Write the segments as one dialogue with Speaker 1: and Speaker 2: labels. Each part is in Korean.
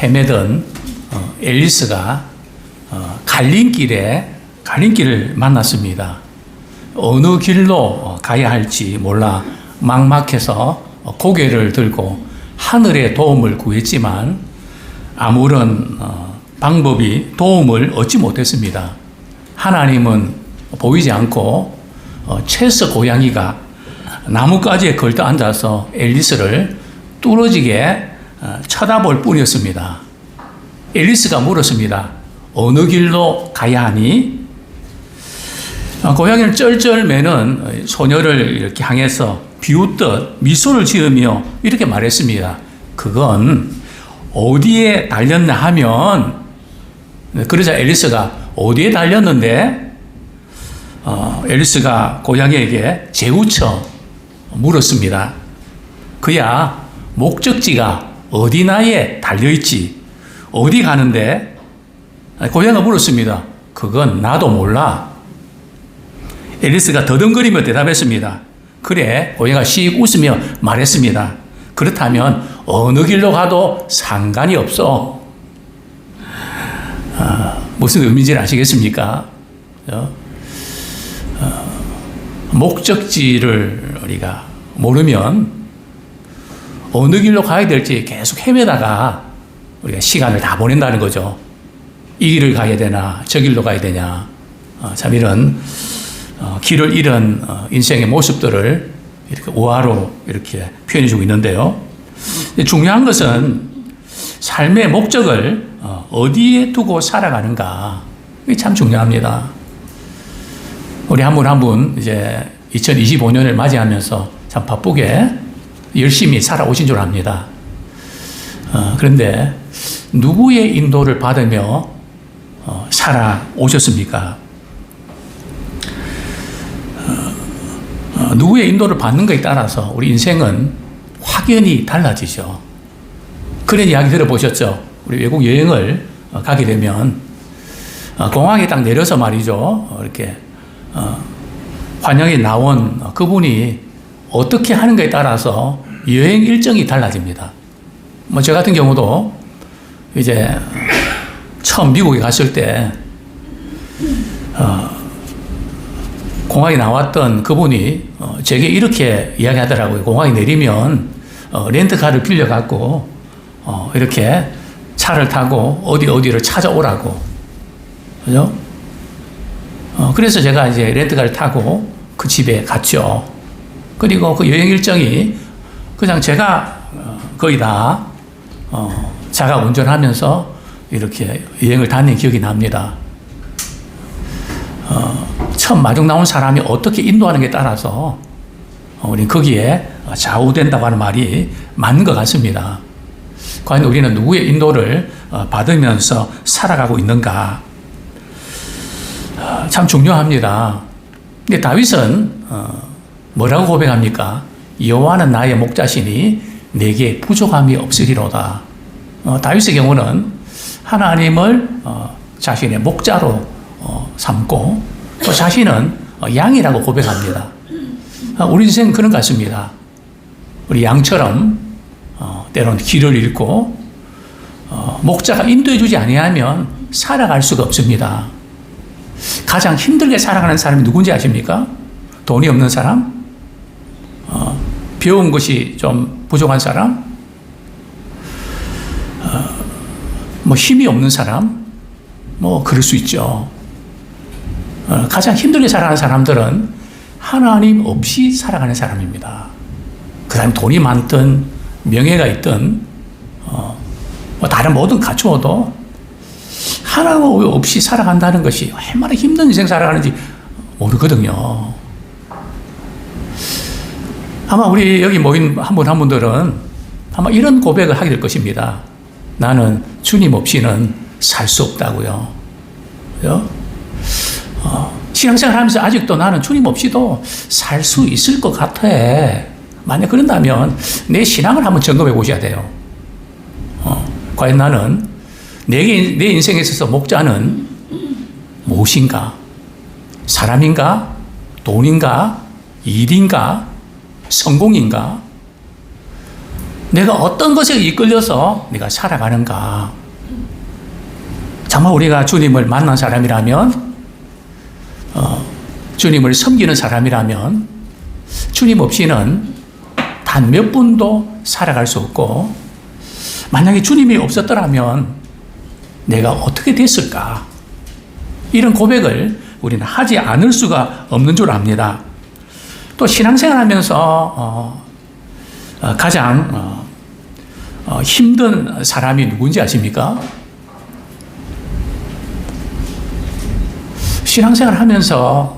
Speaker 1: 헤매던 앨리스가 갈림길을 만났습니다. 어느 길로 가야 할지 몰라 막막해서 고개를 들고 하늘의 도움을 구했지만 아무런 방법이 도움을 얻지 못했습니다. 하나님은 보이지 않고 채서 고양이가 나뭇가지에 걸터 앉아서 앨리스를 뚫어지게 쳐다볼 뿐이었습니다. 앨리스가 물었습니다. 어느 길로 가야 하니? 고양이를 쩔쩔 매는 소녀를 이렇게 향해서 비웃듯 미소를 지으며 이렇게 말했습니다. 그건 어디에 달렸나 하면, 그러자 앨리스가 어디에 달렸는데? 앨리스가 고양이에게 재우쳐 물었습니다. 그야 목적지가 어디나에 달려있지. 어디 가는데? 고양이가 물었습니다. 그건 나도 몰라. 앨리스가 더듬거리며 대답했습니다. 그래, 고양이가 씩 웃으며 말했습니다. 그렇다면 어느 길로 가도 상관이 없어. 무슨 의미인지는 아시겠습니까? 목적지를 우리가 모르면 어느 길로 가야 될지 계속 헤매다가 우리가 시간을 다 보낸다는 거죠. 이 길을 가야 되나, 저 길로 가야 되냐. 참 이런 길을 잃은 인생의 모습들을 이렇게 우화로 이렇게 표현해주고 있는데요. 중요한 것은 삶의 목적을 어디에 두고 살아가는가. 이게 참 중요합니다. 우리 한 분 한 분 이제 2025년을 맞이하면서 참 바쁘게 열심히 살아오신 줄 압니다. 그런데 누구의 인도를 받으며 살아오셨습니까? 누구의 인도를 받는가에 따라서 우리 인생은 확연히 달라지죠. 그런 이야기 들어보셨죠? 우리 외국 여행을 가게 되면 공항에 딱 내려서 말이죠. 이렇게 환영에 나온 그분이 어떻게 하는가에 따라서 여행 일정이 달라집니다. 뭐 저 같은 경우도 이제 처음 미국에 갔을 때 공항에 나왔던 그분이 제게 이렇게 이야기하더라고요. 공항에 내리면 렌트카를 빌려갖고 이렇게 차를 타고 어디를 찾아오라고. 그죠? 그래서 제가 이제 렌트카를 타고 그 집에 갔죠. 그리고 그 여행 일정이 그냥 제가 거의 다 자가 운전하면서 이렇게 여행을 다닌 기억이 납니다. 처음 마중 나온 사람이 어떻게 인도하는게 따라서 우리는 거기에 좌우된다고 하는 말이 맞는 것 같습니다. 과연 우리는 누구의 인도를 받으면서 살아가고 있는가? 참 중요합니다. 근데 다윗은 뭐라고 고백합니까? 여호와는 나의 목자시니 내게 부족함이 없으리로다. 다윗의 경우는 하나님을 자신의 목자로 삼고 또 자신은 양이라고 고백합니다. 우리 인생은 그런 것 같습니다. 우리 양처럼 때로는 길을 잃고 목자가 인도해 주지 아니하면 살아갈 수가 없습니다. 가장 힘들게 살아가는 사람이 누군지 아십니까? 돈이 없는 사람? 배운 것이 좀 부족한 사람? 뭐 힘이 없는 사람? 뭐 그럴 수 있죠. 가장 힘들게 살아가는 사람들은 하나님 없이 살아가는 사람입니다. 그 사람이 돈이 많든 명예가 있든 뭐 다른 모든 갖추어도 하나님 없이 살아간다는 것이 얼마나 힘든 인생 살아가는지 모르거든요. 아마 우리 여기 모인 한 분 한 분들은 아마 이런 고백을 하게 될 것입니다. 나는 주님 없이는 살 수 없다고요. 그죠? 신앙생활 하면서 아직도 나는 주님 없이도 살 수 있을 것 같아. 만약 그런다면 내 신앙을 한번 점검해 보셔야 돼요. 과연 나는 내 인생에 있어서 목자는 무엇인가? 사람인가? 돈인가? 일인가? 성공인가? 내가 어떤 것에 이끌려서 내가 살아가는가. 정말 우리가 주님을 만난 사람이라면, 주님을 섬기는 사람이라면, 주님 없이는 단 몇 분도 살아갈 수 없고, 만약에 주님이 없었더라면 내가 어떻게 됐을까? 이런 고백을 우리는 하지 않을 수가 없는 줄 압니다. 또 신앙생활 하면서 가장 힘든 사람이 누군지 아십니까? 신앙생활 하면서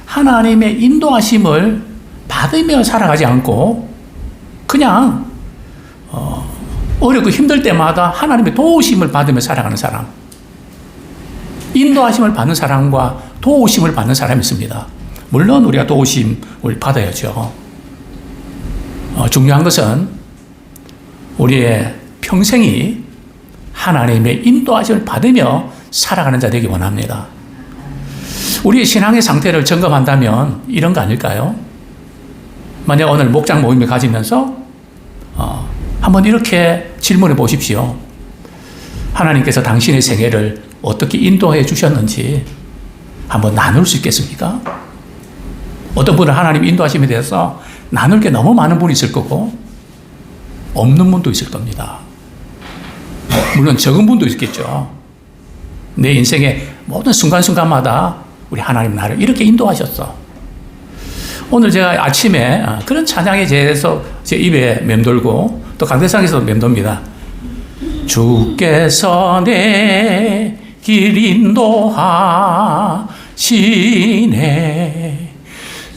Speaker 1: 하나님의 인도하심을 받으며 살아가지 않고 그냥 어렵고 힘들 때마다 하나님의 도우심을 받으며 살아가는 사람, 인도하심을 받는 사람과 도우심을 받는 사람이 있습니다. 물론 우리가 도우심을 받아야죠. 중요한 것은 우리의 평생이 하나님의 인도하심을 받으며 살아가는 자 되기 원합니다. 우리의 신앙의 상태를 점검한다면 이런 거 아닐까요? 만약 오늘 목장 모임을 가지면서 한번 이렇게 질문해 보십시오. 하나님께서 당신의 생애를 어떻게 인도해 주셨는지 한번 나눌 수 있겠습니까? 어떤 분은 하나님 인도하심에 대해서 나눌 게 너무 많은 분이 있을 거고 없는 분도 있을 겁니다. 물론 적은 분도 있겠죠. 내 인생의 모든 순간순간마다 우리 하나님 나를 이렇게 인도하셨어. 오늘 제가 아침에 그런 찬양에 대해서 제 입에 맴돌고 또 강대상에서도 맴돕니다. 주께서 내 길 인도하시네.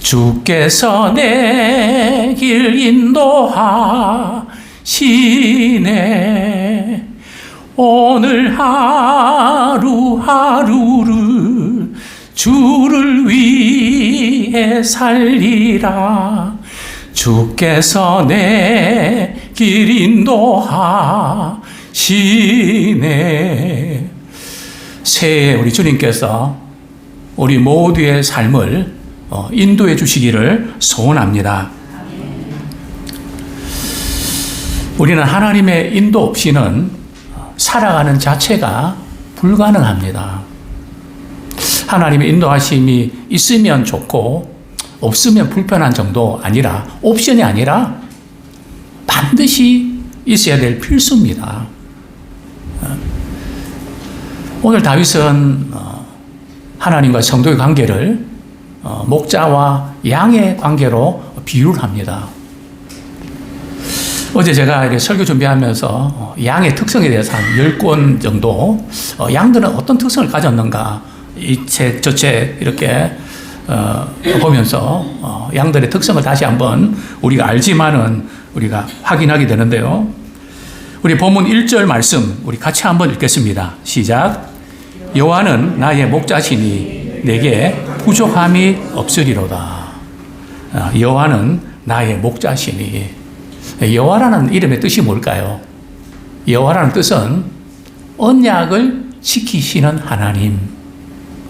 Speaker 1: 주께서 내 길 인도하시네. 오늘 하루하루를 주를 위해 살리라. 주께서 내 길 인도하시네. 새해 우리 주님께서 우리 모두의 삶을 인도해 주시기를 소원합니다. 우리는 하나님의 인도 없이는 살아가는 자체가 불가능합니다. 하나님의 인도하심이 있으면 좋고 없으면 불편한 정도 아니라, 옵션이 아니라 반드시 있어야 될 필수입니다. 오늘 다윗은 하나님과 성도의 관계를 목자와 양의 관계로 비유를 합니다. 어제 제가 설교 준비하면서 양의 특성에 대해서 한 10권 정도, 양들은 어떤 특성을 가졌는가, 이 책, 저 책 이렇게 보면서 양들의 특성을 다시 한번 우리가 알지만은 우리가 확인하게 되는데요. 우리 본문 1절 말씀 우리 같이 한번 읽겠습니다. 시작. 여호와는 나의 목자시니 내게 부족함이 없으리로다. 여호와는 나의 목자시니. 여호와라는 이름의 뜻이 뭘까요? 여호와라는 뜻은 언약을 지키시는 하나님.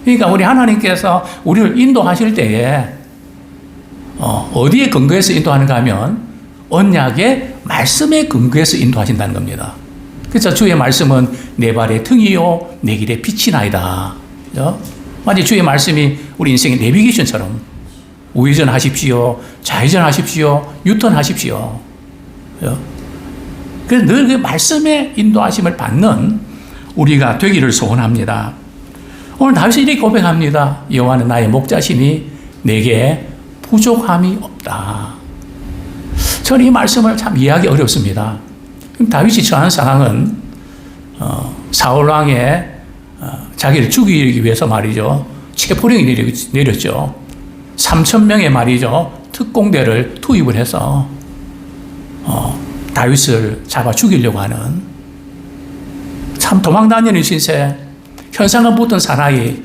Speaker 1: 그러니까 우리 하나님께서 우리를 인도하실 때에 어디에 근거해서 인도하는가 하면 언약의 말씀에 근거해서 인도하신다는 겁니다. 그래서 주의 말씀은 내 발의 등이요 내 길의 빛이나이다. 마치 주의 말씀이 우리 인생의 내비게이션처럼 우회전하십시오, 좌회전하십시오, 유턴하십시오. 그래서 늘 그 말씀의 인도하심을 받는 우리가 되기를 소원합니다. 오늘 다윗이 이렇게 고백합니다. 여호와는 나의 목자시니 내게 부족함이 없다. 저는 이 말씀을 참 이해하기 어렵습니다. 다윗이 처한 상황은 사울왕의 자기를 죽이기 위해서 말이죠. 체포령이 내렸죠. 3,000명의 말이죠. 특공대를 투입을 해서 다윗을 잡아 죽이려고 하는, 참 도망다니는 신세, 현상은 붙은 사나이,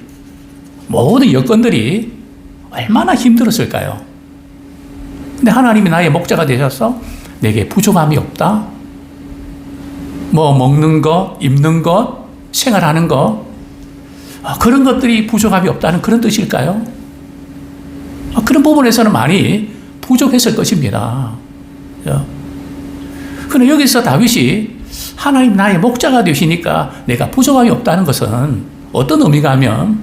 Speaker 1: 모든 여건들이 얼마나 힘들었을까요? 근데 하나님이 나의 목자가 되셔서 내게 부족함이 없다. 뭐 먹는 것, 입는 것, 생활하는 것, 그런 것들이 부족함이 없다는 그런 뜻일까요? 그런 부분에서는 많이 부족했을 것입니다. 그런데 여기서 다윗이 하나님 나의 목자가 되시니까 내가 부족함이 없다는 것은 어떤 의미가 하면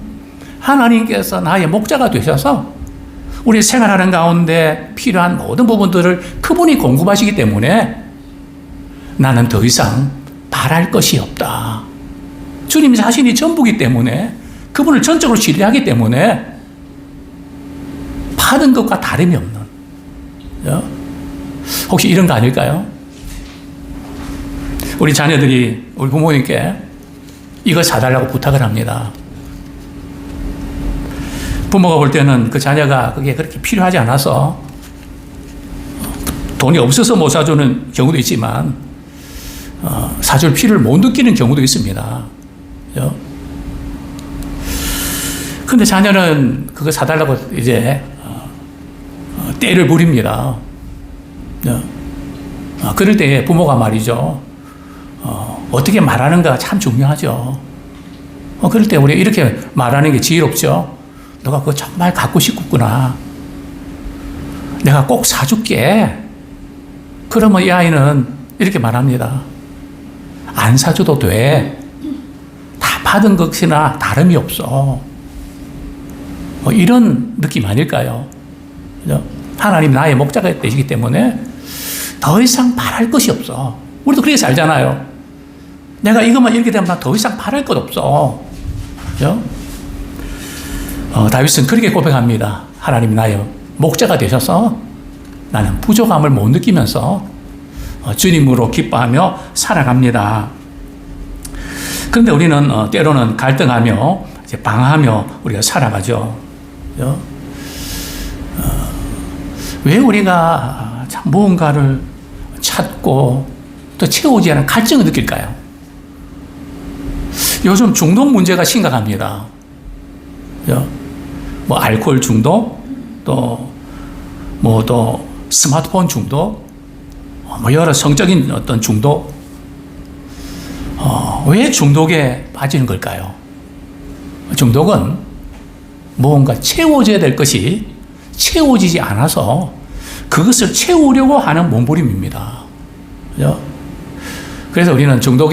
Speaker 1: 하나님께서 나의 목자가 되셔서 우리 생활하는 가운데 필요한 모든 부분들을 그분이 공급하시기 때문에 나는 더 이상 바랄 것이 없다. 주님 자신이 전부이기 때문에 그분을 전적으로 신뢰하기 때문에 받은 것과 다름이 없는, 혹시 이런 거 아닐까요? 우리 자녀들이 우리 부모님께 이거 사달라고 부탁을 합니다. 부모가 볼 때는 그 자녀가 그게 그렇게 필요하지 않아서 돈이 없어서 못 사주는 경우도 있지만 사줄 필요를 못 느끼는 경우도 있습니다. 근데 자녀는 그거 사달라고 이제 때를 부립니다. 그럴 때 부모가 말이죠. 어떻게 말하는가 참 중요하죠. 그럴 때 우리 이렇게 말하는 게 지혜롭죠. 너가 그거 정말 갖고 싶구나. 내가 꼭 사줄게. 그러면 이 아이는 이렇게 말합니다. 안 사줘도 돼. 다 받은 것이나 다름이 없어. 이런 느낌 아닐까요? 하나님 나의 목자가 되시기 때문에 더 이상 바랄 것이 없어. 우리도 그렇게 살잖아요. 내가 이것만 이렇게 되면 나 더 이상 바랄 것 없어. 다윗은 그렇게 고백합니다. 하나님 나의 목자가 되셔서 나는 부족함을 못 느끼면서 주님으로 기뻐하며 살아갑니다. 그런데 우리는 때로는 갈등하며 방황하며 우리가 살아가죠. 왜 우리가 참 무언가를 찾고 또 채우지 않은 갈증을 느낄까요? 요즘 중독 문제가 심각합니다. 뭐 알코올 중독, 또 스마트폰 중독, 뭐 여러 성적인 어떤 중독. 왜 중독에 빠지는 걸까요? 중독은 무언가 채워져야 될 것이 채워지지 않아서 그것을 채우려고 하는 몸부림입니다. 그래서 우리는 중독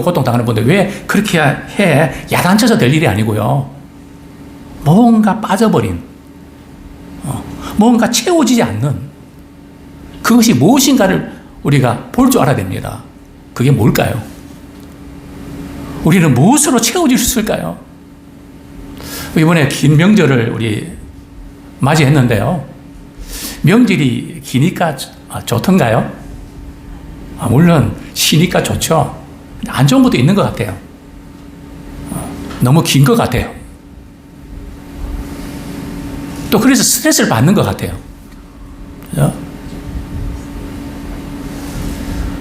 Speaker 1: 고통 당하는 분들 왜 그렇게 해? 야단쳐서 될 일이 아니고요. 뭔가 빠져버린, 뭔가 채워지지 않는 그것이 무엇인가를 우리가 볼 줄 알아야 됩니다. 그게 뭘까요? 우리는 무엇으로 채워질 수 있을까요? 이번에 긴 명절을 우리 맞이했는데요. 명절이 기니까 좋던가요? 물론 쉬니까 좋죠. 안 좋은 것도 있는 것 같아요. 너무 긴 것 같아요. 또 그래서 스트레스를 받는 것 같아요.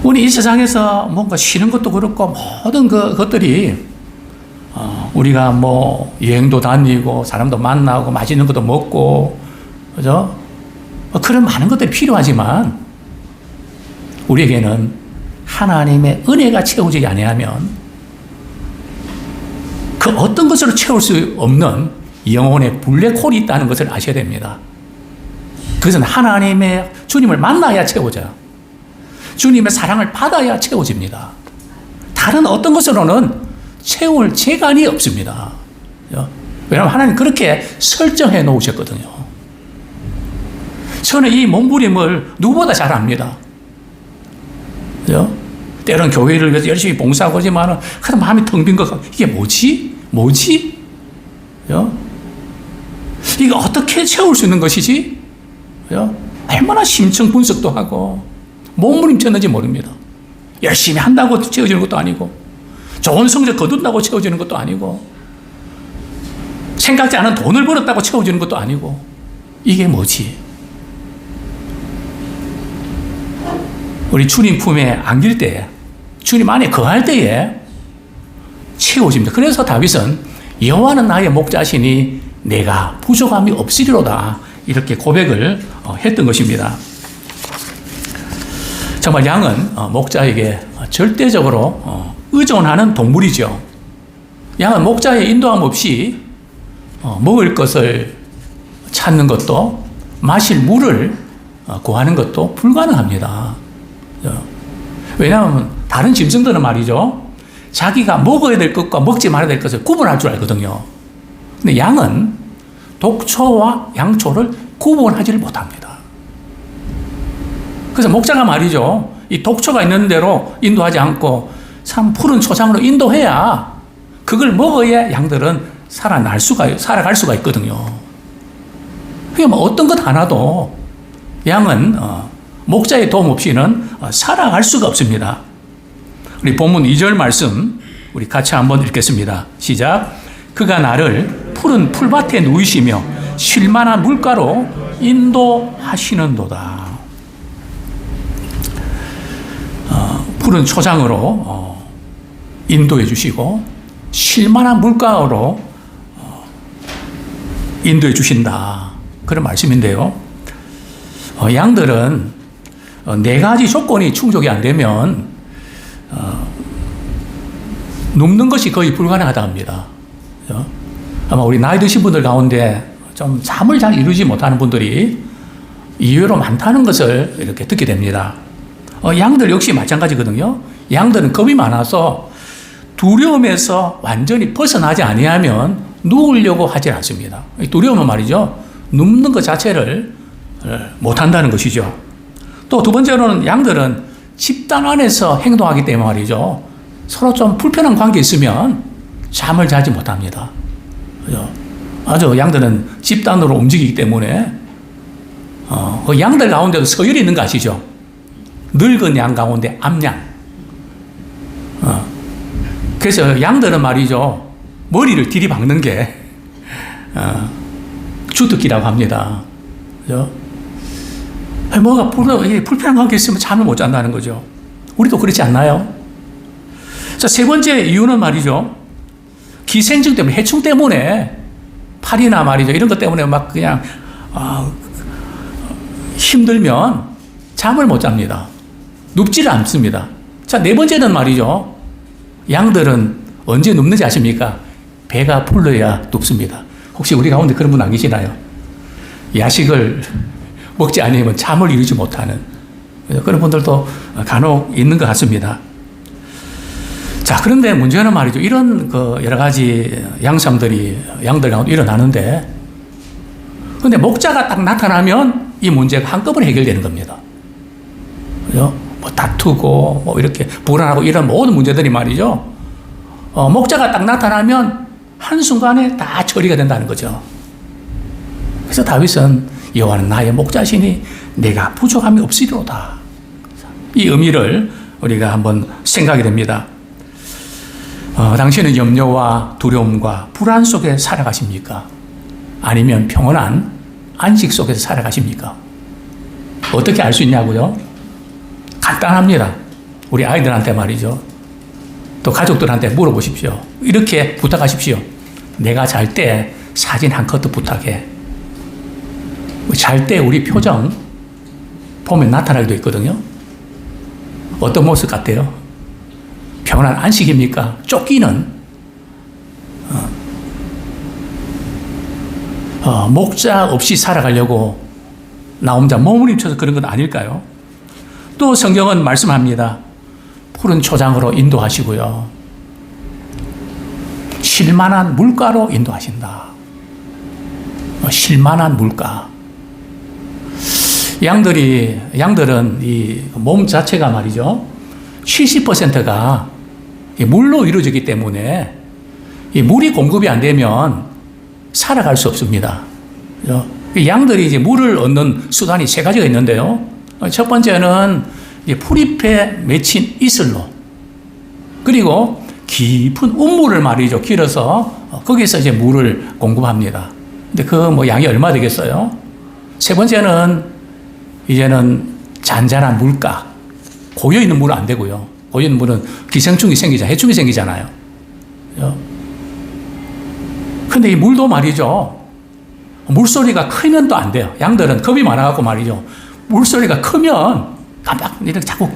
Speaker 1: 우리 이 세상에서 뭔가 쉬는 것도 그렇고 모든 것들이 우리가 뭐 여행도 다니고 사람도 만나고 맛있는 것도 먹고 그죠? 그런 많은 것들이 필요하지만 우리에게는 하나님의 은혜가 채워지지 아니하면 그 어떤 것으로 채울 수 없는 영혼의 블랙홀이 있다는 것을 아셔야 됩니다. 그것은 하나님의 주님을 만나야 채워져요. 주님의 사랑을 받아야 채워집니다. 다른 어떤 것으로는 채울 재간이 없습니다. 왜냐하면 하나님 그렇게 설정해 놓으셨거든요. 저는 이 몸부림을 누구보다 잘 압니다. 때로는 교회를 위해서 열심히 봉사하고 하지만 그래도 마음이 텅 빈 것 같고 이게 뭐지? 이거 어떻게 채울 수 있는 것이지? 얼마나 심층 분석도 하고 몸부림쳤는지 모릅니다. 열심히 한다고 채워지는 것도 아니고 좋은 성적 거둔다고 채워지는 것도 아니고 생각지 않은 돈을 벌었다고 채워지는 것도 아니고 이게 뭐지? 우리 주님 품에 안길 때에 주님 안에 거할 때에 채워집니다. 그래서 다윗은 여호와는 나의 목자시니 내가 부족함이 없으리로다 이렇게 고백을 했던 것입니다. 정말 양은 목자에게 절대적으로 의존하는 동물이죠. 양은 목자의 인도함 없이 먹을 것을 찾는 것도 마실 물을 구하는 것도 불가능합니다. 왜냐하면 다른 짐승들은 말이죠. 자기가 먹어야 될 것과 먹지 말아야 될 것을 구분할 줄 알거든요. 근데 양은 독초와 양초를 구분하지를 못합니다. 그래서 목자가 말이죠. 이 독초가 있는 대로 인도하지 않고 참 푸른 초장으로 인도해야 그걸 먹어야 양들은 살아갈 수가 있거든요. 그게 뭐 어떤 것 하나도 양은 목자의 도움 없이는 살아갈 수가 없습니다. 우리 본문 2절 말씀 우리 같이 한번 읽겠습니다. 시작. 그가 나를 푸른 풀밭에 누이시며 쉴만한 물가로 인도하시는도다. 푸른 초장으로 인도해 주시고 쉴만한 물가로 인도해 주신다. 그런 말씀인데요. 양들은 네 가지 조건이 충족이 안 되면 눕는 것이 거의 불가능하다 합니다. 아마 우리 나이 드신 분들 가운데 좀 잠을 잘 이루지 못하는 분들이 의외로 많다는 것을 이렇게 듣게 됩니다. 양들 역시 마찬가지거든요. 양들은 겁이 많아서 두려움에서 완전히 벗어나지 아니하면 누우려고 하지 않습니다. 두려움은 말이죠. 눕는 것 자체를 못한다는 것이죠. 또 두 번째로는 양들은 집단 안에서 행동하기 때문에 말이죠. 서로 좀 불편한 관계 있으면 잠을 자지 못합니다. 그죠? 아주 양들은 집단으로 움직이기 때문에 그 양들 가운데도 서열이 있는 거 아시죠? 늙은 양 가운데 암양. 그래서 양들은 말이죠. 머리를 들이박는 게 주특기라고 합니다. 그죠? 뭐가 불편한 관계 있으면 잠을 못 잔다는 거죠. 우리도 그렇지 않나요? 자, 세 번째 이유는 말이죠. 기생충 때문에, 해충 때문에, 팔이나 말이죠. 이런 것 때문에 막 그냥, 힘들면 잠을 못 잡니다. 눕지를 않습니다. 자, 네 번째는 말이죠. 양들은 언제 눕는지 아십니까? 배가 불러야 눕습니다. 혹시 우리 가운데 그런 분 안 계시나요? 야식을 먹지 않으면 잠을 이루지 못하는 그런 분들도 간혹 있는 것 같습니다. 자, 그런데 문제는 말이죠. 이런 여러 가지 양들 가운데 일어나는데, 근데 목자가 딱 나타나면 이 문제가 한꺼번에 해결되는 겁니다. 그죠? 뭐 다투고, 뭐 이렇게 불안하고 이런 모든 문제들이 말이죠. 목자가 딱 나타나면 한순간에 다 처리가 된다는 거죠. 그래서 다윗은 여호와는 나의 목자시니 내가 부족함이 없으리로다. 이 의미를 우리가 한번 생각이 됩니다. 당신은 염려와 두려움과 불안 속에 살아가십니까? 아니면 평온한 안식 속에서 살아가십니까? 어떻게 알 수 있냐고요? 간단합니다. 우리 아이들한테 말이죠. 또 가족들한테 물어보십시오. 이렇게 부탁하십시오. 내가 잘 때 사진 한 컷도 부탁해. 잘 때 우리 표정 보면 나타나기도 있거든요. 어떤 모습 같아요? 평온한 안식입니까? 쫓기는 목자 없이 살아가려고 나 혼자 몸부림쳐서 그런 건 아닐까요? 또 성경은 말씀합니다. 푸른 초장으로 인도하시고요. 쉴만한 물가로 인도하신다. 쉴만한 물가. 양들은 이 몸 자체가 말이죠. 70%가 물로 이루어지기 때문에 이 물이 공급이 안 되면 살아갈 수 없습니다. 양들이 이제 물을 얻는 수단이 세 가지가 있는데요. 첫 번째는 풀잎에 맺힌 이슬로, 그리고 깊은 운물을 말이죠. 길어서 거기서 이제 물을 공급합니다. 근데 그 양이 얼마 되겠어요? 세 번째는 이제는 잔잔한 물가, 고여 있는 물은 안 되고요. 고여 있는 물은 기생충이 해충이 생기잖아요. 근데 이 물도 말이죠. 물소리가 크면 또 안 돼요. 양들은 겁이 많아갖고 말이죠. 물소리가 크면 깜빡 이렇게 자꾸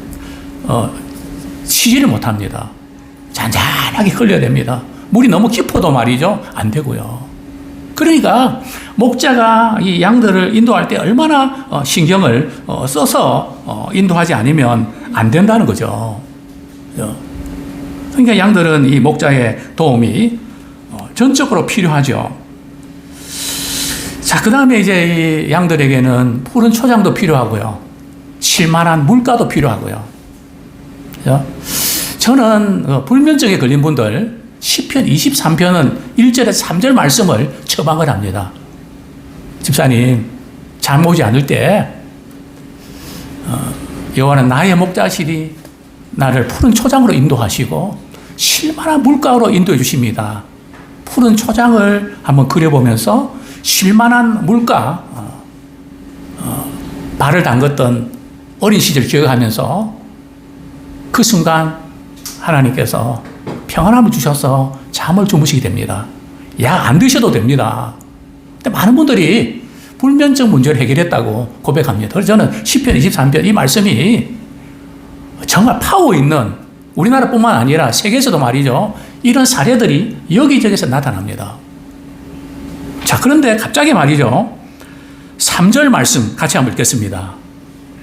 Speaker 1: 쉬지를 못합니다. 잔잔하게 흘려야 됩니다. 물이 너무 깊어도 말이죠. 안 되고요. 그러니까 목자가 이 양들을 인도할 때 얼마나 신경을 써서 인도하지 않으면 안 된다는 거죠. 그러니까 양들은 이 목자의 도움이 전적으로 필요하죠. 자, 그 다음에 이제 이 양들에게는 푸른 초장도 필요하고요. 쉴만한 물가도 필요하고요. 저는 불면증에 걸린 분들 시편 23편은 1절에서 3절 말씀을 처방을 합니다. 집사님, 잠 오지 않을 때 여호와는 나의 목자시리 나를 푸른 초장으로 인도하시고 쉴만한 물가로 인도해 주십니다. 푸른 초장을 한번 그려보면서 쉴만한 물가, 발을 담궜던 어린 시절 기억하면서 그 순간 하나님께서 평안함을 주셔서 잠을 주무시게 됩니다. 약 안 드셔도 됩니다. 근데 많은 분들이 불면증 문제를 해결했다고 고백합니다. 그래서 저는 시편 23편 이 말씀이 정말 파워 있는, 우리나라뿐만 아니라 세계에서도 말이죠, 이런 사례들이 여기저기서 나타납니다. 자, 그런데 갑자기 말이죠, 3절 말씀 같이 한번 읽겠습니다.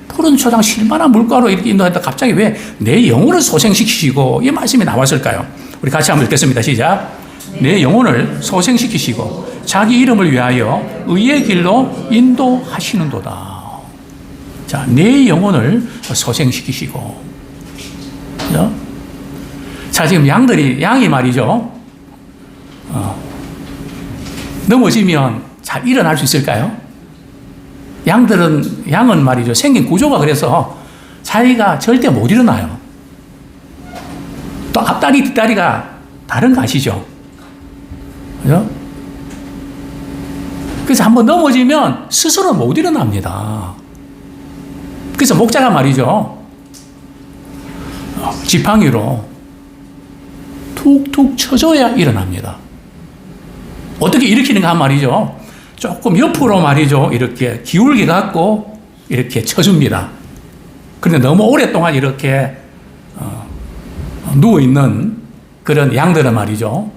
Speaker 1: 푸른 초장 쉴만한 물가로 이렇게 인도했다. 갑자기 왜 내 영혼을 소생시키시고 이 말씀이 나왔을까요? 우리 같이 한번 읽겠습니다. 시작. 내 영혼을 소생시키시고 자기 이름을 위하여 의의 길로 인도하시는도다. 자, 내 영혼을 소생시키시고. 자, 지금 양이 말이죠, 넘어지면 잘 일어날 수 있을까요? 양은 말이죠, 생긴 구조가 그래서 자기가 절대 못 일어나요. 또 앞다리, 뒷다리가 다른 거 아시죠? 그죠? 그래서 한번 넘어지면 스스로 못 일어납니다. 그래서 목자가 말이죠, 지팡이로 툭툭 쳐줘야 일어납니다. 어떻게 일으키는가 한 말이죠, 조금 옆으로 말이죠, 이렇게 기울게 갖고 이렇게 쳐줍니다. 그런데 너무 오랫동안 이렇게 누워있는 그런 양들은 말이죠,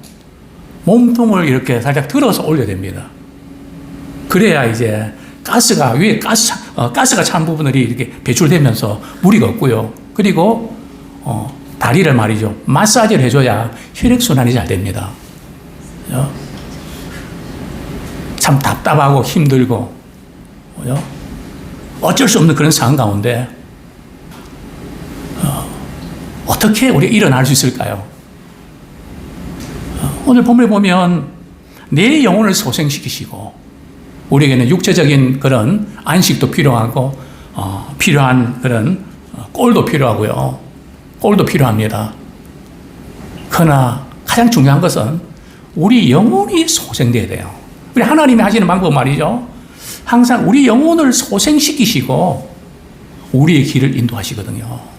Speaker 1: 몸통을 이렇게 살짝 들어서 올려야 됩니다. 그래야 이제 가스가, 위에 가스가 찬 부분들이 이렇게 배출되면서 무리가 없고요. 그리고 다리를 말이죠, 마사지를 해줘야 혈액순환이 잘 됩니다. 참 답답하고 힘들고 어쩔 수 없는 그런 상황 가운데 어떻게 우리가 일어날 수 있을까요? 오늘 본문에 보면 내 영혼을 소생시키시고, 우리에게는 육체적인 그런 안식도 필요하고 필요한 그런 꼴도 필요하고요. 꼴도 필요합니다. 그러나 가장 중요한 것은 우리 영혼이 소생돼야 돼요. 우리 하나님이 하시는 방법 말이죠, 항상 우리 영혼을 소생시키시고 우리의 길을 인도하시거든요.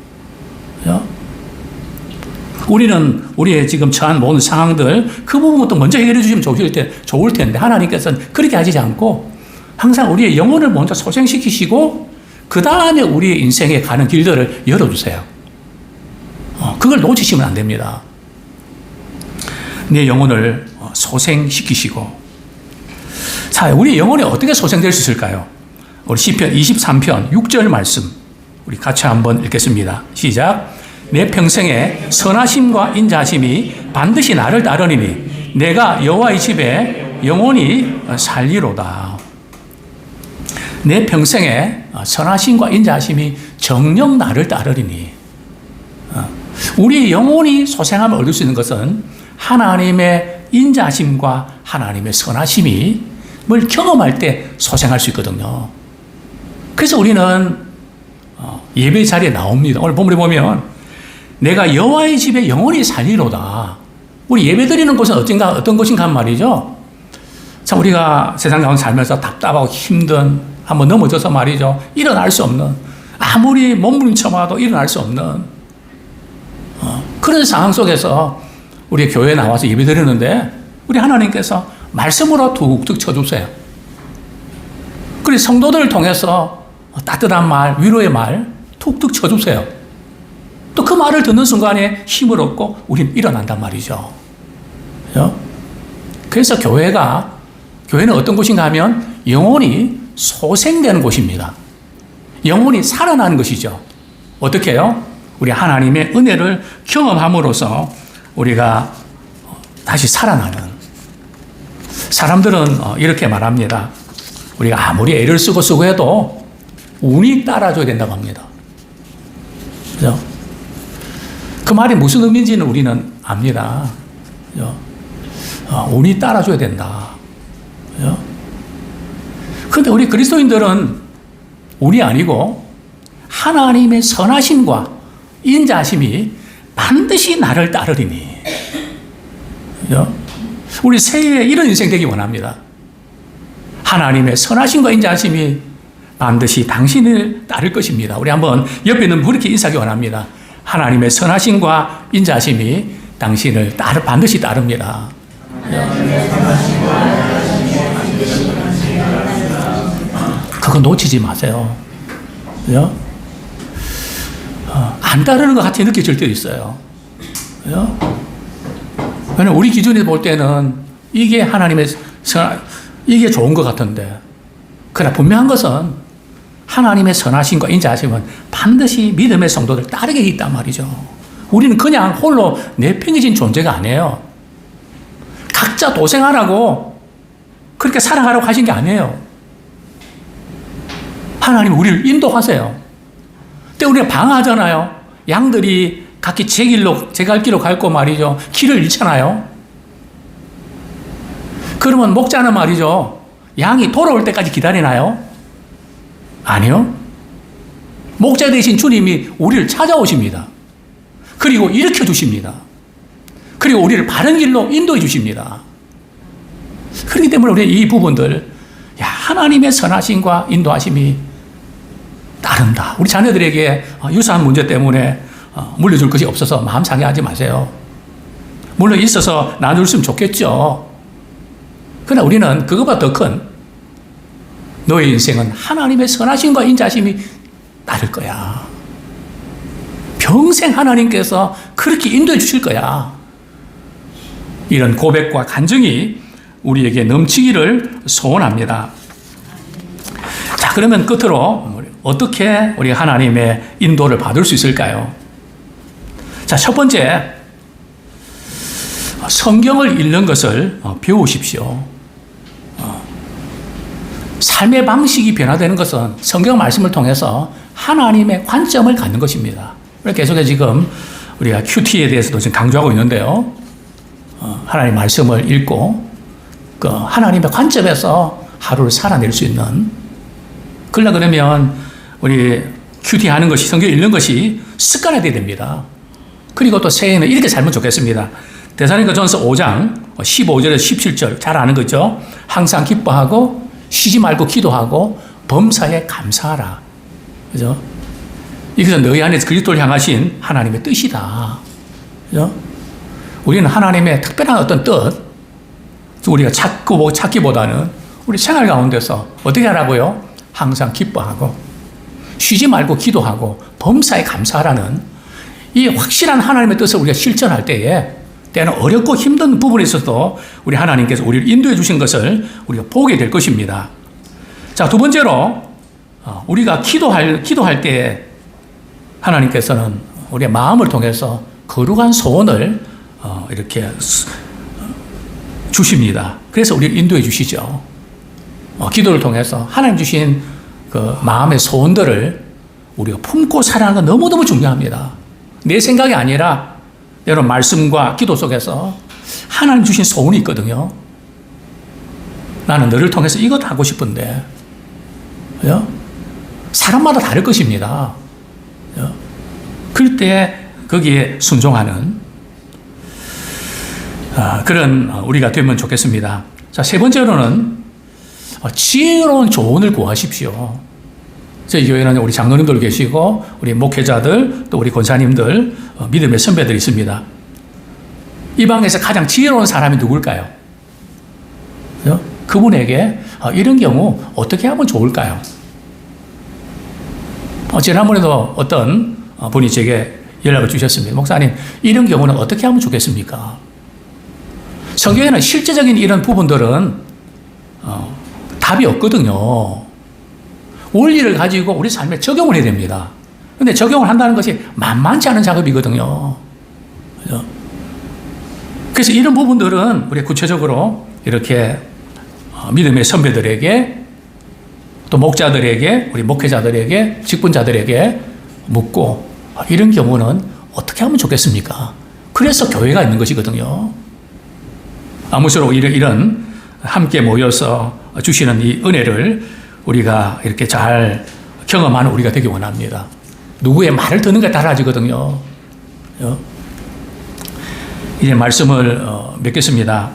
Speaker 1: 우리는 우리의 지금 처한 모든 상황들 그 부분부터 먼저 해결해 주시면 좋을 텐데 하나님께서는 그렇게 하시지 않고 항상 우리의 영혼을 먼저 소생시키시고 그 다음에 우리의 인생에 가는 길들을 열어주세요. 그걸 놓치시면 안 됩니다. 내 영혼을 소생시키시고. 자, 우리 영혼이 어떻게 소생될 수 있을까요? 우리 시편 23편 6절 말씀 우리 같이 한번 읽겠습니다. 시작. 내 평생에 선하심과 인자하심이 반드시 나를 따르리니 내가 여호와의 집에 영원히 살리로다. 내 평생에 선하심과 인자하심이 정녕 나를 따르리니. 우리 영혼이 소생함을 얻을 수 있는 것은 하나님의 인자하심과 하나님의 선하심을 경험할 때 소생할 수 있거든요. 그래서 우리는 예배 자리에 나옵니다. 오늘 본문에 보면 내가 여호와의 집에 영원히 살리로다. 우리 예배드리는 곳은 어떤 곳인가 한 말이죠. 참 우리가 세상 가운데 살면서 답답하고 힘든, 한번 넘어져서 말이죠, 일어날 수 없는, 아무리 몸부림쳐봐도 일어날 수 없는 그런 상황 속에서 우리 교회에 나와서 예배드리는데 우리 하나님께서 말씀으로 툭툭 쳐주세요. 그리고 성도들을 통해서 따뜻한 말, 위로의 말 툭툭 쳐주세요. 또 그 말을 듣는 순간에 힘을 얻고 우리는 일어난단 말이죠. 그래서 교회는 어떤 곳인가 하면 영혼이 소생되는 곳입니다. 영혼이 살아나는 것이죠. 어떻게 해요? 우리 하나님의 은혜를 경험함으로써 우리가 다시 살아나는. 사람들은 이렇게 말합니다. 우리가 아무리 애를 쓰고 해도 운이 따라줘야 된다고 합니다. 그죠? 그 말이 무슨 의미인지는 우리는 압니다. 그죠? 운이 따라줘야 된다. 그죠? 근데 우리 그리스도인들은 운이 아니고 하나님의 선하심과 인자하심이 반드시 나를 따르리니. 그죠? 우리 새해에 이런 인생 되기 원합니다. 하나님의 선하심과 인자하심이 반드시 당신을 따를 것입니다. 우리 한번 옆에 있는 그렇게 인사하기 원합니다. 하나님의 선하심과 인자하심이 당신을 반드시 따릅니다. 그거 놓치지 마세요. 그죠? 안 따르는 것 같이 느껴질 때도 있어요. 그죠? 왜냐면 우리 기준에 볼 때는 이게 하나님의 이게 좋은 것 같은데, 그러나 분명한 것은 하나님의 선하심과 인자하심은 반드시 믿음의 성도들 따르게 있단 말이죠. 우리는 그냥 홀로 내팽개진 존재가 아니에요. 각자 도생하라고 그렇게 살아가라고 하신 게 아니에요. 하나님 우리를 인도하세요. 근데 우리가 방황하잖아요. 양들이 각기 제 길로, 제 갈 길로 갈 거 말이죠. 길을 잃잖아요. 그러면 목자는 말이죠. 양이 돌아올 때까지 기다리나요? 아니요. 목자 되신 주님이 우리를 찾아오십니다. 그리고 일으켜 주십니다. 그리고 우리를 바른 길로 인도해 주십니다. 그렇기 때문에 우리 이 부분들, 하나님의 선하심과 인도하심이 따른다. 우리 자녀들에게 유사한 문제 때문에 물려줄 것이 없어서 마음 상해하지 마세요. 물론 있어서 나눠줬으면 좋겠죠. 그러나 우리는 그것보다 더 큰 너의 인생은 하나님의 선하심과 인자심이 따를 거야. 평생 하나님께서 그렇게 인도해 주실 거야. 이런 고백과 간증이 우리에게 넘치기를 소원합니다. 자, 그러면 끝으로 어떻게 우리가 하나님의 인도를 받을 수 있을까요? 자, 첫 번째, 성경을 읽는 것을 배우십시오. 삶의 방식이 변화되는 것은 성경 말씀을 통해서 하나님의 관점을 갖는 것입니다. 계속해서 지금 우리가 큐티에 대해서도 지금 강조하고 있는데요. 하나님의 말씀을 읽고 그 하나님의 관점에서 하루를 살아낼 수 있는, 그러면 우리 큐티 하는 것이, 성경 읽는 것이 습관화되어야 됩니다. 그리고 또 새해에는 이렇게 살면 좋겠습니다. 데살로니가전서 5장 15절에서 17절 잘 아는 거죠. 항상 기뻐하고 쉬지 말고 기도하고 범사에 감사하라. 그죠? 이것은 너희 안에서 그리스도를 향하신 하나님의 뜻이다. 그죠? 우리는 하나님의 특별한 어떤 뜻, 우리가 찾기보다는 우리 생활 가운데서 어떻게 하라고요? 항상 기뻐하고 쉬지 말고 기도하고 범사에 감사하라는 이 확실한 하나님의 뜻을 우리가 실천할 때에, 때는 어렵고 힘든 부분에 있어도 우리 하나님께서 우리를 인도해 주신 것을 우리가 보게 될 것입니다. 자, 두 번째로 우리가 기도할 때 하나님께서는 우리의 마음을 통해서 거룩한 소원을 이렇게 주십니다. 그래서 우리를 인도해 주시죠. 기도를 통해서 하나님 주신 그 마음의 소원들을 우리가 품고 살아가는 건 너무너무 중요합니다. 내 생각이 아니라 여러분 말씀과 기도 속에서 하나님 주신 소원이 있거든요. 나는 너를 통해서 이것 하고 싶은데, 그죠? 사람마다 다를 것입니다. 그죠? 그럴 때 거기에 순종하는 그런 우리가 되면 좋겠습니다. 자, 세 번째로는 지혜로운 조언을 구하십시오. 저희 교회는 우리 장로님들 계시고 우리 목회자들 또 우리 권사님들 믿음의 선배들이 있습니다. 이 방에서 가장 지혜로운 사람이 누굴까요? 그죠? 그분에게 이런 경우 어떻게 하면 좋을까요? 지난번에도 어떤 분이 제게 연락을 주셨습니다. 목사님, 이런 경우는 어떻게 하면 좋겠습니까? 성경에는 실제적인 이런 부분들은 답이 없거든요. 원리를 가지고 우리 삶에 적용을 해야 됩니다. 근데 적용을 한다는 것이 만만치 않은 작업이거든요. 그죠? 그래서 이런 부분들은 우리 구체적으로 이렇게 믿음의 선배들에게 또 목자들에게, 우리 목회자들에게, 직분자들에게 묻고, 이런 경우는 어떻게 하면 좋겠습니까? 그래서 교회가 있는 것이거든요. 아무쪼록 이런 함께 모여서 주시는 이 은혜를 우리가 이렇게 잘 경험하는 우리가 되기 원합니다. 누구의 말을 듣는 게 달라지거든요. 이제 말씀을 맺겠습니다.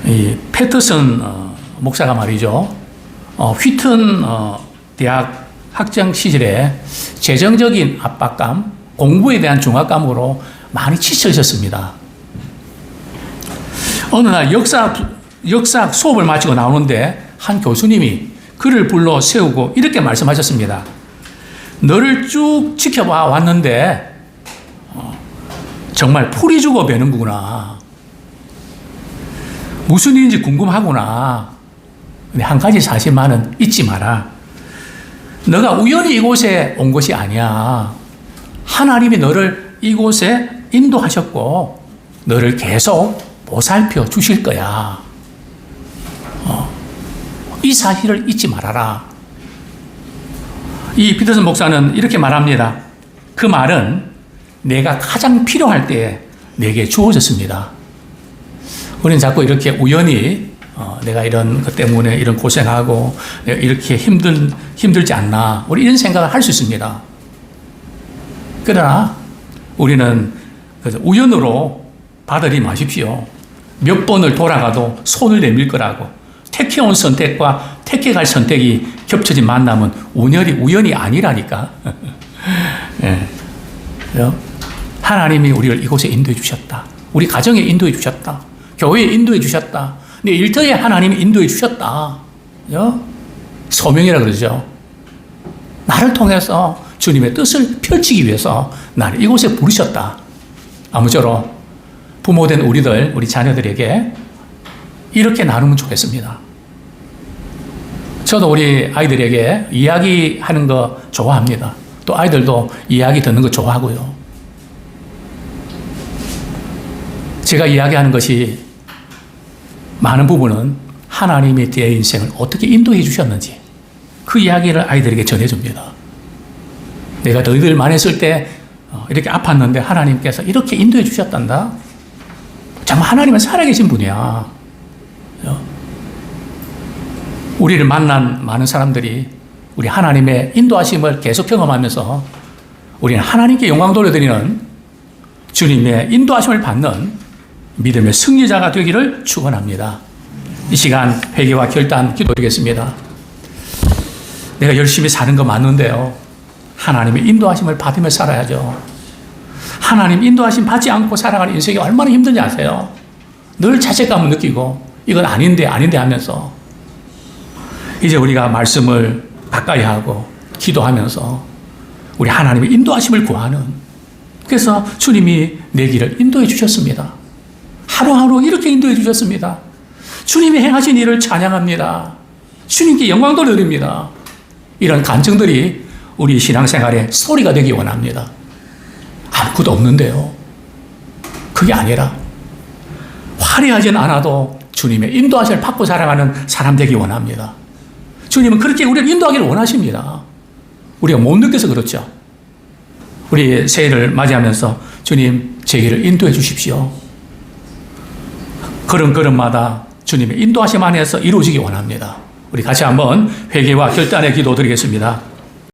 Speaker 1: 이 패터슨 목사가 말이죠. 휘튼 대학 학창 시절에 재정적인 압박감, 공부에 대한 중압감으로 많이 지쳐 있었습니다. 어느 날 역사 수업을 마치고 나오는데 한 교수님이 그를 불러 세우고 이렇게 말씀하셨습니다. 너를 쭉 지켜봐 왔는데 정말 풀이 죽어 배는구나. 무슨 일인지 궁금하구나. 근데 한 가지 사실만은 잊지 마라. 너가 우연히 이곳에 온 것이 아니야. 하나님이 너를 이곳에 인도하셨고 너를 계속 보살펴 주실 거야. 이 사실을 잊지 말아라. 이 피터슨 목사는 이렇게 말합니다. 그 말은 내가 가장 필요할 때에 내게 주어졌습니다. 우리는 자꾸 이렇게 우연히 내가 이런 것 때문에 이런 고생하고 내가 이렇게 힘들지 않나, 우리 이런 생각을 할 수 있습니다. 그러나 우리는 우연으로 받아들이지 마십시오. 몇 번을 돌아가도 손을 내밀 거라고. 택해온 선택과 택해갈 선택이 겹쳐진 만남은 우연이 아니라니까. 네. 하나님이 우리를 이곳에 인도해 주셨다. 우리 가정에 인도해 주셨다. 교회에 인도해 주셨다. 내 일터에 하나님이 인도해 주셨다. 소명이라 그러죠. 나를 통해서 주님의 뜻을 펼치기 위해서 나를 이곳에 부르셨다. 아무쪼록 부모된 우리 자녀들에게 이렇게 나누면 좋겠습니다. 저도 우리 아이들에게 이야기하는 거 좋아합니다. 또 아이들도 이야기 듣는 거 좋아하고요. 제가 이야기하는 것이 많은 부분은 하나님이 내 인생을 어떻게 인도해 주셨는지 그 이야기를 아이들에게 전해줍니다. 내가 너희들 만했을 때 이렇게 아팠는데 하나님께서 이렇게 인도해 주셨단다. 정말 하나님은 살아계신 분이야. 우리를 만난 많은 사람들이 우리 하나님의 인도하심을 계속 경험하면서 우리는 하나님께 영광 돌려드리는 주님의 인도하심을 받는 믿음의 승리자가 되기를 축원합니다. 이 시간 회개와 결단 기도드리겠습니다. 내가 열심히 사는 거 맞는데요. 하나님의 인도하심을 받으며 살아야죠. 하나님 인도하심 받지 않고 살아가는 인생이 얼마나 힘든지 아세요? 늘 자책감을 느끼고 이건 아닌데 하면서 이제 우리가 말씀을 가까이 하고 기도하면서 우리 하나님의 인도하심을 구하는, 그래서 주님이 내 길을 인도해 주셨습니다. 하루하루 이렇게 인도해 주셨습니다. 주님이 행하신 일을 찬양합니다. 주님께 영광 돌려드립니다. 이런 간증들이 우리 신앙생활의 소리가 되기 원합니다. 아무것도 없는데요. 그게 아니라 화려하진 않아도 주님의 인도하심을 받고 살아가는 사람 되기 원합니다. 주님은 그렇게 우리를 인도하기를 원하십니다. 우리가 못 느껴서 그렇죠. 우리 새해를 맞이하면서 주님 제 길을 인도해 주십시오. 걸음걸음마다 주님의 인도하심 안에서 이루어지기 원합니다. 우리 같이 한번 회개와 결단의 기도 드리겠습니다.